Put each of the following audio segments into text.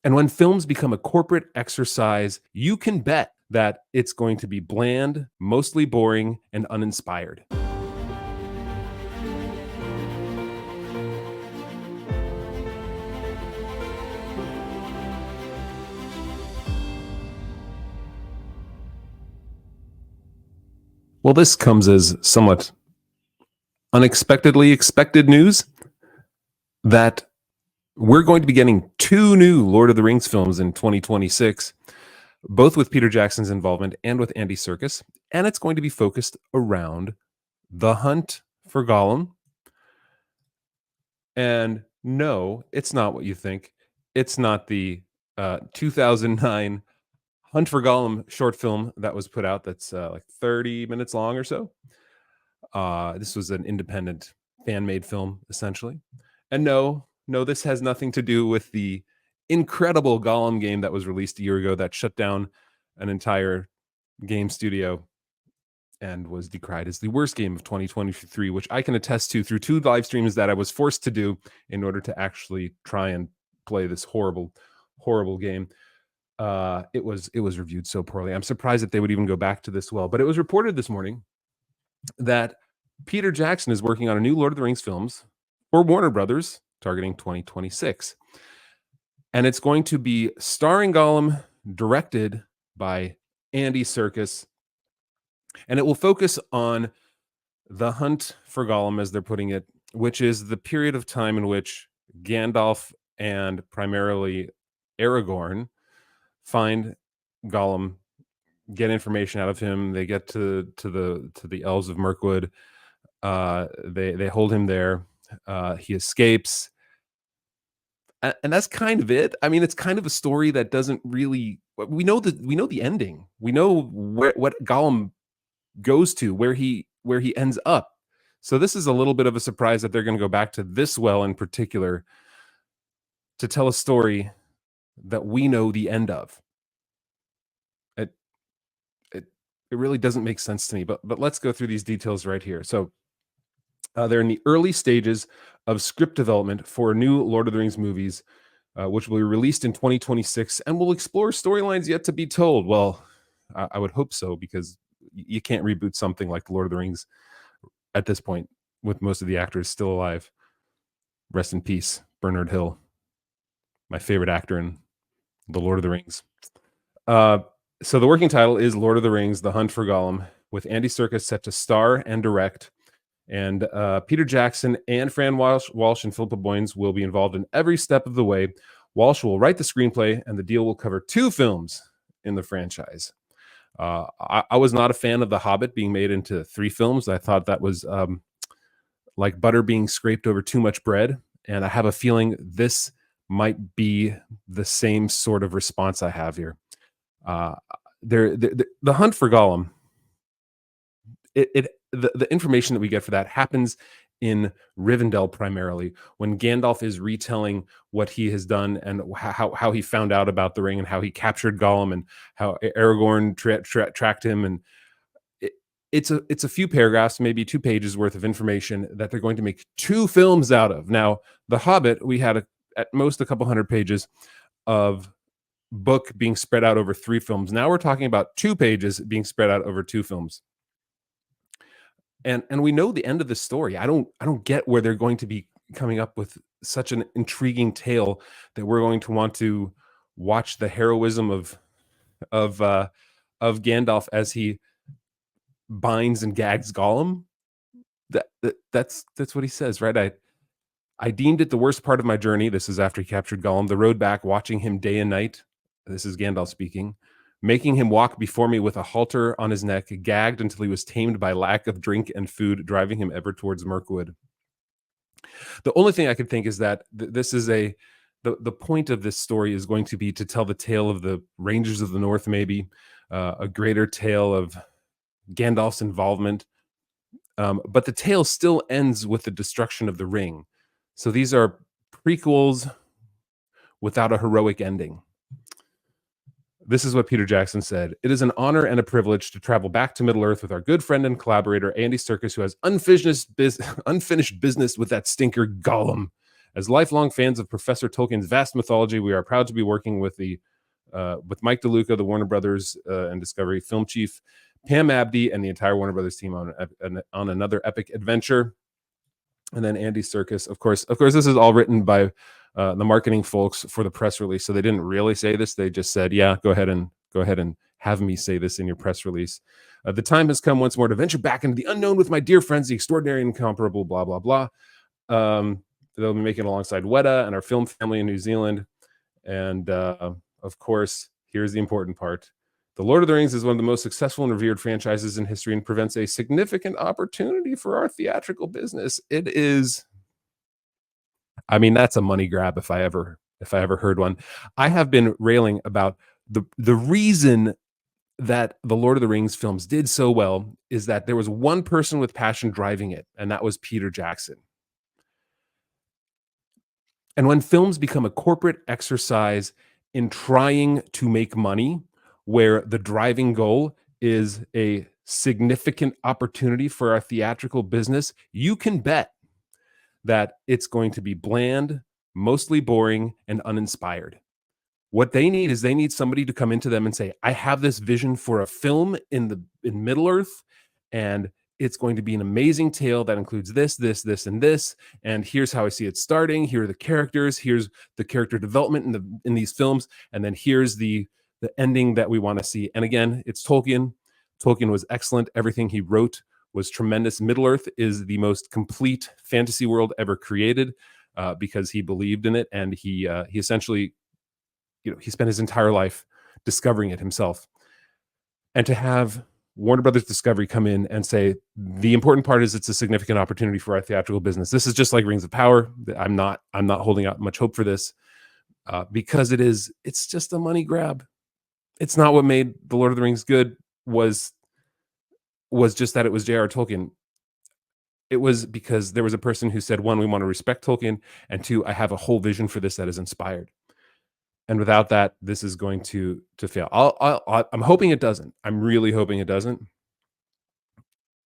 And when films become a corporate exercise, you can bet that it's going to be bland, mostly boring, and uninspired. Well, this comes as somewhat unexpectedly expected news that we're going to be getting 2 new Lord of the Rings films in 2026, both with Peter Jackson's involvement and with Andy Serkis, and it's going to be focused around the hunt for Gollum. And no, it's not what you think. It's not the 2009 Hunt for Gollum short film that was put out that's like 30 minutes long or so. This was an independent fan-made film, essentially. And no, this has nothing to do with the incredible Gollum game that was released a year ago that shut down an entire game studio and was decried as the worst game of 2023, which I can attest to through 2 live streams that I was forced to do in order to actually try and play this horrible, horrible game. It was reviewed so poorly. I'm surprised that they would even go back to this well. But it was reported this morning that Peter Jackson is working on a new Lord of the Rings films for Warner Brothers, targeting 2026. And it's going to be starring Gollum, directed by Andy Serkis. And it will focus on the hunt for Gollum, as they're putting it, which is the period of time in which Gandalf and primarily Aragorn find Gollum, get information out of him. They get to the elves of Mirkwood. They hold him there. He escapes, and that's kind of it. I mean, it's kind of a story that doesn't really. We know the ending. We know what Gollum goes to, where he ends up. So this is a little bit of a surprise that they're going to go back to this well in particular to tell a story that we know the end of. It really doesn't make sense to me, but let's go through these details right here. So they're in the early stages of script development for new Lord of the Rings movies, which will be released in 2026 and will explore storylines yet to be told. Well, I would hope so, because you can't reboot something like Lord of the Rings at this point with most of the actors still alive. Rest in peace, Bernard Hill, my favorite actor in The Lord of the Rings. So the working title is Lord of the Rings, The Hunt for Gollum, with Andy Serkis set to star and direct. And Peter Jackson and Fran Walsh and Philippa Boyens will be involved in every step of the way. Walsh will write the screenplay, and the deal will cover 2 films in the franchise. I was not a fan of The Hobbit being made into 3 films. I thought that was like butter being scraped over too much bread. And I have a feeling this might be the same sort of response I have here. The hunt for Gollum, the information that we get for that happens in Rivendell primarily, when Gandalf is retelling what he has done and how he found out about the ring and how he captured Gollum and how Aragorn tracked him. And it's a few paragraphs, maybe 2 pages worth of information that they're going to make 2 films out of. Now, The Hobbit, we had at most a couple hundred pages of book being spread out over 3 films. Now we're talking about 2 pages being spread out over 2 films. And we know the end of the story. I don't get where they're going to be coming up with such an intriguing tale that we're going to want to watch the heroism of Gandalf as he binds and gags Gollum. That's what he says, right? I deemed it the worst part of my journey. This is after he captured Gollum. The road back, watching him day and night. This is Gandalf speaking. Making him walk before me with a halter on his neck, gagged until he was tamed by lack of drink and food, driving him ever towards Mirkwood. The only thing I could think is that this is the point of this story is going to be to tell the tale of the Rangers of the North, maybe a greater tale of Gandalf's involvement. But the tale still ends with the destruction of the ring. So these are prequels without a heroic ending. This is what Peter Jackson said. It is an honor and a privilege to travel back to Middle-earth with our good friend and collaborator, Andy Serkis, who has unfinished business with that stinker Gollum. As lifelong fans of Professor Tolkien's vast mythology, we are proud to be working with Mike DeLuca, the Warner Brothers and Discovery film chief, Pam Abdi, and the entire Warner Brothers team on another epic adventure. And then Andy Serkis, of course, this is all written by the marketing folks for the press release. So they didn't really say this; they just said, "Yeah, go ahead and have me say this in your press release." The time has come once more to venture back into the unknown with my dear friends, the extraordinary and incomparable, blah blah blah. They'll be making it alongside Weta and our film family in New Zealand. And of course, here's the important part. The Lord of the Rings is one of the most successful and revered franchises in history and presents a significant opportunity for our theatrical business. It is, I mean, that's a money grab if I ever heard one. I have been railing about the reason that the Lord of the Rings films did so well is that there was one person with passion driving it, and that was Peter Jackson. And when films become a corporate exercise in trying to make money, where the driving goal is a significant opportunity for our theatrical business, you can bet that it's going to be bland, mostly boring, and uninspired. What they need is they need somebody to come into them and say, I have this vision for a film in Middle Earth, and it's going to be an amazing tale that includes this, this, this, and this. And here's how I see it starting. Here are the characters. Here's the character development in these films. And then here's the ending that we want to see. And again, it's Tolkien. Tolkien was excellent. Everything he wrote was tremendous. Middle Earth is the most complete fantasy world ever created because he believed in it, and he essentially, he spent his entire life discovering it himself. And to have Warner Brothers Discovery come in and say, the important part is it's a significant opportunity for our theatrical business. This is just like Rings of Power. I'm not holding out much hope for this because it's just a money grab. It's not what made The Lord of the Rings good was just that it was J.R. Tolkien. It was because there was a person who said, one, we want to respect Tolkien, and two, I have a whole vision for this that is inspired. And without that, this is going to fail. I'm hoping it doesn't. I'm really hoping it doesn't.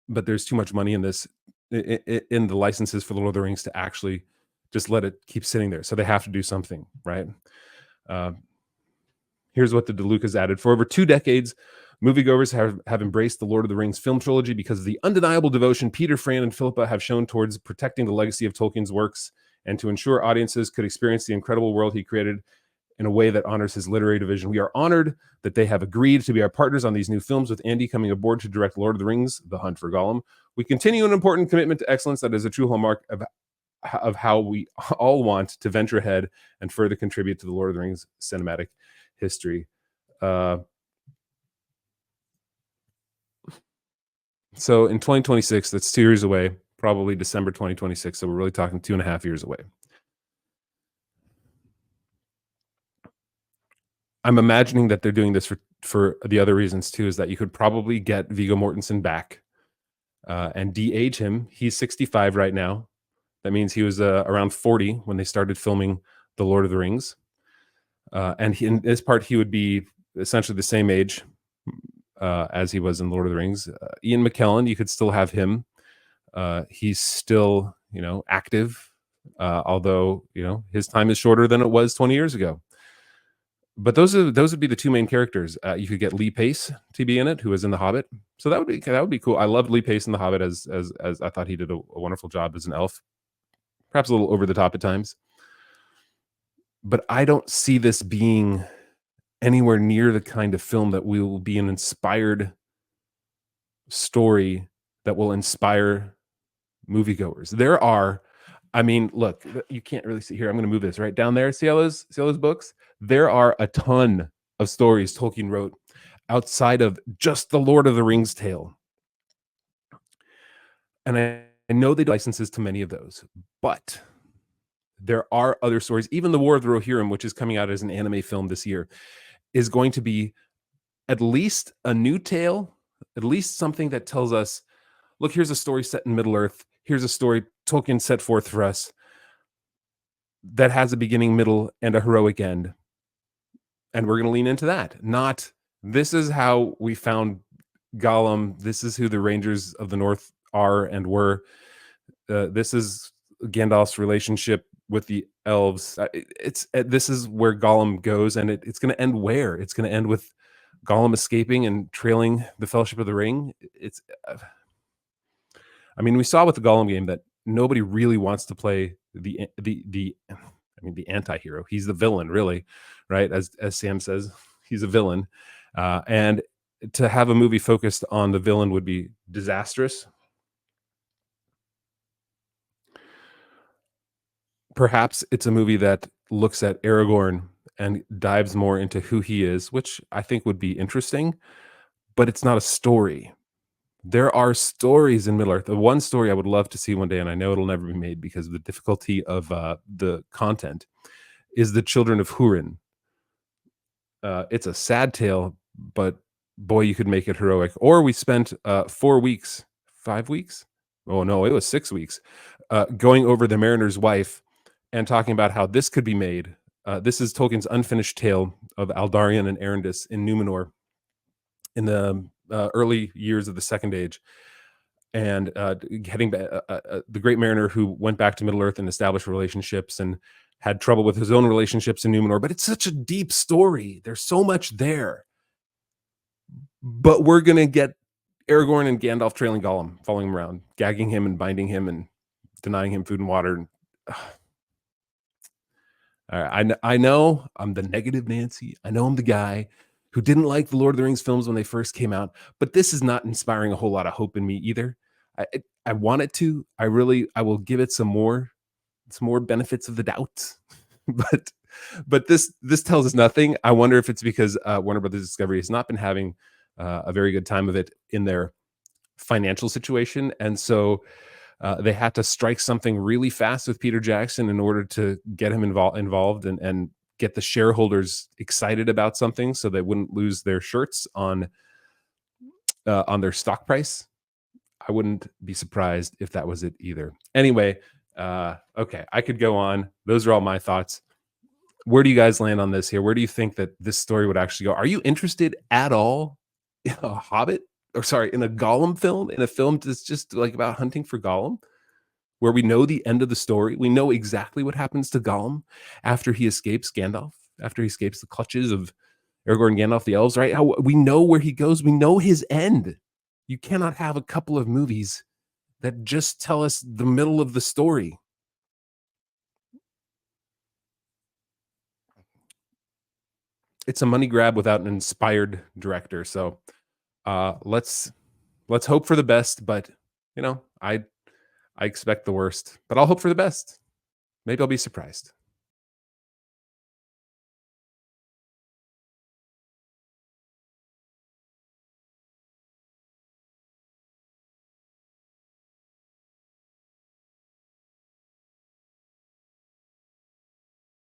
But there's too much money in this, in the licenses for the Lord of the Rings to actually just let it keep sitting there. So they have to do something, right? Here's what the DeLucas added. For over 2 decades, moviegoers have embraced the Lord of the Rings film trilogy because of the undeniable devotion Peter, Fran, and Philippa have shown towards protecting the legacy of Tolkien's works and to ensure audiences could experience the incredible world he created in a way that honors his literary division. We are honored that they have agreed to be our partners on these new films, with Andy coming aboard to direct Lord of the Rings, The Hunt for Gollum. We continue an important commitment to excellence that is a true hallmark of how we all want to venture ahead and further contribute to the Lord of the Rings cinematic history. So in 2026, that's 2 years away, probably December 2026. So we're really talking 2.5 years away. I'm imagining that they're doing this for the other reasons too, is that you could probably get Viggo Mortensen back and de-age him. He's 65 right now. That means he was around 40 when they started filming The Lord of the Rings. And in this part, he would be essentially the same age as he was in Lord of the Rings. Ian McKellen, you could still have him. He's still, active, although, his time is shorter than it was 20 years ago. But those would be the two main characters. You could get Lee Pace to be in it, who was in The Hobbit. So that would be cool. I loved Lee Pace in The Hobbit as I thought he did a wonderful job as an elf, perhaps a little over the top at times. But I don't see this being anywhere near the kind of film that will be an inspired story that will inspire moviegoers. There are, look, you can't really see here. I'm going to move this right down there. See all those books? There are a ton of stories Tolkien wrote outside of just the Lord of the Rings tale. And I know they do licenses to many of those, but there are other stories. Even The War of the Rohirrim, which is coming out as an anime film this year, is going to be at least a new tale, at least something that tells us, look, here's a story set in Middle-earth. Here's a story Tolkien set forth for us that has a beginning, middle, and a heroic end. And we're going to lean into that. Not, this is how we found Gollum. This is who the Rangers of the North are and were. This is Gandalf's relationship with the elves. This is where Gollum goes, and it's going to end where? It's going to end with Gollum escaping and trailing the Fellowship of the Ring. Uh, I mean, we saw with the Gollum game that nobody really wants to play the. I mean, the anti-hero. He's the villain, really, right? As Sam says, he's a villain, and to have a movie focused on the villain would be disastrous. Perhaps it's a movie that looks at Aragorn and dives more into who he is, which I think would be interesting, but it's not a story. There are stories in Middle Earth. The one story I would love to see one day, and I know it'll never be made because of the difficulty of the content, is the Children of Hurin. It's a sad tale, but boy, you could make it heroic. Or we spent 4 weeks, 5 weeks. Oh no, it was 6 weeks, going over the Mariner's Wife and talking about how this could be made. This is Tolkien's unfinished tale of Aldarion and Arendis in Numenor in the early years of the Second Age, and heading back, the Great Mariner who went back to Middle Earth and established relationships and had trouble with his own relationships in Numenor. But it's such a deep story. There's so much there. But we're gonna get Aragorn and Gandalf trailing Gollum, following him around, gagging him and binding him and denying him food and water. I know I'm the negative Nancy. I know I'm the guy who didn't like the Lord of the Rings films when they first came out, but this is not inspiring a whole lot of hope in me either. I want it to. I will give it some more benefits of the doubt. but this tells us nothing. I wonder if it's because Warner Brothers Discovery has not been having a very good time of it in their financial situation, and so they had to strike something really fast with Peter Jackson in order to get him involved and get the shareholders excited about something, so they wouldn't lose their shirts on their stock price. I wouldn't be surprised if that was it either. Anyway, okay, I could go on. Those are all my thoughts. Where do you guys land on this here? Where do you think that this story would actually go? Are you interested at all in a Hobbit, or sorry, in a Gollum film, in a film that's just like about hunting for Gollum, where we know the end of the story? We know exactly what happens to Gollum after he escapes Gandalf, after he escapes the clutches of Aragorn and Gandalf the elves, right? How we know where he goes. We know his end. You cannot have a couple of movies that just tell us the middle of the story. It's a money grab without an inspired director. So let's hope for the best, but I expect the worst, but I'll hope for the best. Maybe I'll be surprised.